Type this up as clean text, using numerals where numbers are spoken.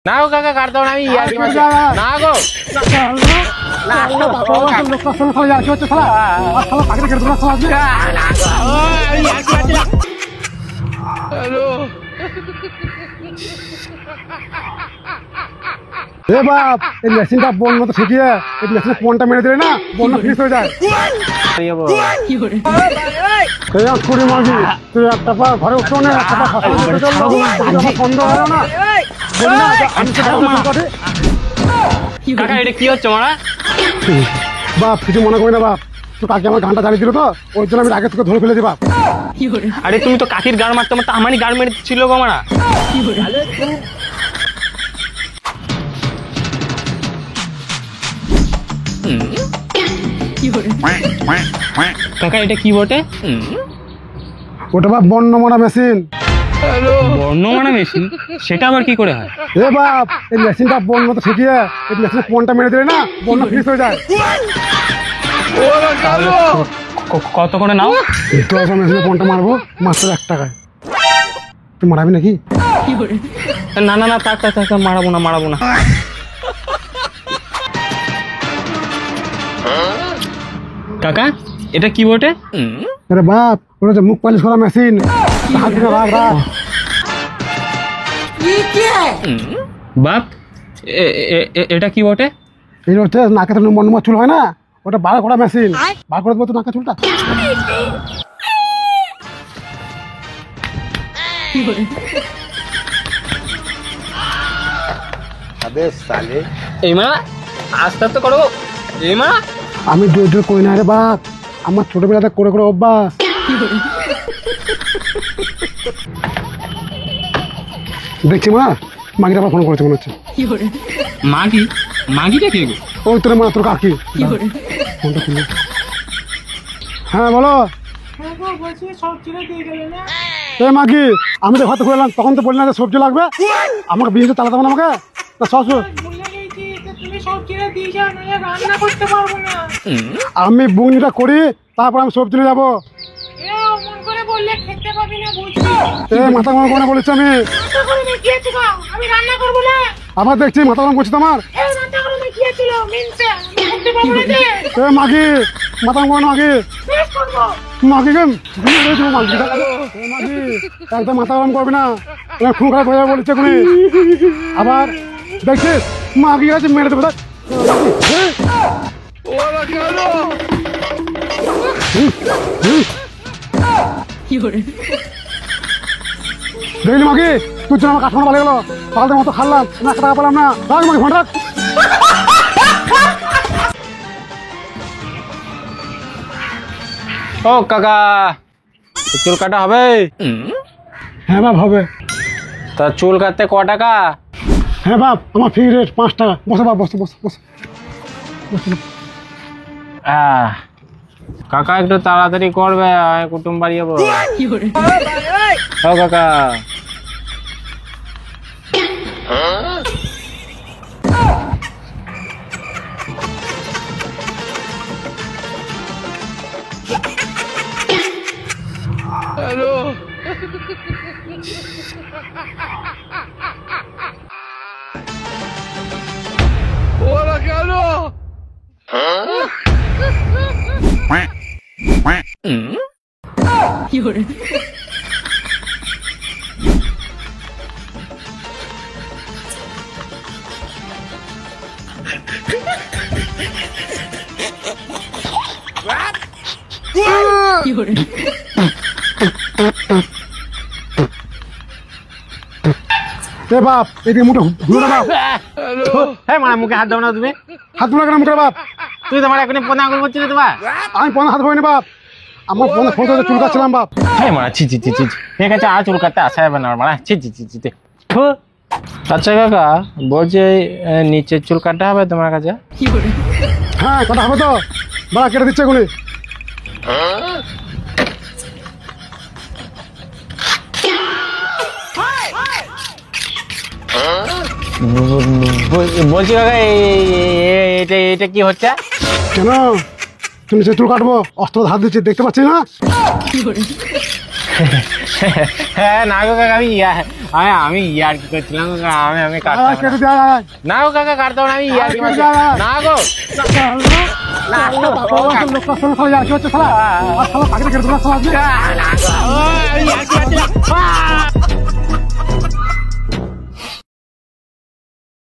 না গো কাকা কাটতে হবে না, আমি ইয়ার কি মারছি। না গো এ বাপ, এই মেশিনটা বোন মতো শিখিয়ে এই মেশিনে ফোনটা মেরে দিলে না, বন্যা ফিনিশ হয়ে যায়। কুড়ি মাগি তুই একটা পা ঘরে উঠছো না, একটা পা হাসপাতালে চললো, সন্দেহ হয় না। কাকা এটা কি হচ্ছে মারা? বাপ কিছু মনে করি না বাপ, তো কাকে আমার গানটা জ্বালিয়ে দিল তো, ওই জন্য আমি আগে থেকে ধরে ফেলেছি বাপ। আরে তুমি তো কাকির গাড় মারতে মারতে আমারই গাড় মেরেছিল গো মারা। কাকা এটা কি বটে? ওটা বাপ বর্ণমালা মেশিন। বর্ণমালা মেশিন? সেটা আবার কি করে হয়? এ বাপ, এই মেশিনটা বোন মতো শিখিয়ে এই মেশিনে ফোনটা মেরে দিলে না, বন্যা ফিনিশ হয়ে যায়। কত করে নাও? তো মেশিনে ফোনটা মারবো মাত্র 1 টাকায়। তুই মারাবি নাকি? না না না, থাক থাক থাক, মারাবো না মারাবো না। কাকা এটা কি বটে? আরে বাপ, ওটা হচ্ছে মুখ পালিশ করা মেশিন। বাপ এটা কি বটে? এই হচ্ছে নাকে তো নম্বর চুল হয় না, ওটা বার করা মেশিন। বার করে দেবো তো নাকে চুলটা। এই মা আস্তে আস্তে করো। এই মা আমি দূর করি না রে বাপ, আমার ছোটবেলাতে করে করে অভ্যাস। দেখছি মা, মাগিটা আবার ফোন করেছে মনে হচ্ছে। মাগি? মাগিটা কে গো? ওই তোর মা, তোর কাকি। ফোনটা খুলে। হ্যাঁ বলো। এই মাগি, আমি তো ভাত খুলে এলাম, তখন তো বললি না যে সবজি লাগবে। আমাকে বিয়ে চালাতে হবে না আমাকে, না সস। আমি বুগনিটা করি, তারপর আমি সবজি নিয়ে যাবো। মাথা গরম করে বলেছি আমি। আবার দেখছি মাথা গরম করছি তোমার। মাগি মাথা গরম মাগি মাগি মাগি একদম মাথা গরম করবি না, খুন খারাপ হয়ে যাবে বলেছে এখনই। আবার দেখছিস মাগি আছে মেরে দেবে। দেখলি মাগি, তুই জন্য আমার কাঠমানো ভালো গেলো, পালদের মতো খাল্লাম না, 1 টাকা পেলাম না। রাখ মাগি ফোন রাখ। ও কাকা চুল কাটা হবে? হ্যাঁ বাপ হবে। তা চুল কাটতে ক টাকা? হ্যাঁ বাপ, আমার ফ্রি রেট 5 টাকা। বসে বাপ, বসে বসে বসে। কাকা একটু তাড়াতাড়ি করবে, আমি কুটুম বাড়ি যাবো। ও কাকা এ বাপ, এদিকে মুখে ঘুরো না বাপ। হ্যাঁ মানে মুখে হাত দাও না তুমি। হাত ধুলো কেন মুখে বাপ? তুই তোমার এখন পোনা আঙুল করছিস তোমার। আমি পনে হাত ধোয়নি বাপ, আমার পনে ফোন চুল কাটছিলাম বাপ। হ্যাঁ মারা ছি ছি ছি ছি, ঠিক আছে আর চুল কাটতে আসা যাবে না মারা, ছি ছি ছি ছি। আচ্ছা কাকা বলছি নিচের চুল কাটতে হবে তোমার কাছে? হ্যাঁ কাটা হবে তো, বাড়া কেটে দিচ্ছে এগুলি। বলছি কাকা এটা কি হচ্ছে? কেন তুমি সে চুল কাটবো, অস্ত্র হাত দিচ্ছি দেখতে পাচ্ছি না? হ্যাঁ না গো কাকা, আমি আমি ইয়ার কি করছিলাম কাকা, আমি আয়, কাটতাম না। কেটে দে, আয়, আয়। না গো কাকা কাটতাম না, আমি ইয়ার কি কেটে মারছি। দে, আয়, আয়। না গো না গো, ও কাকা। লোকটার সঙ্গে শালা ইয়ার্কি হচ্ছে শালা। আর শালা পাখিটা কেটে দিল শালা আজকে। না গো, ও, আমি ইয়ার কি মারছিলাম।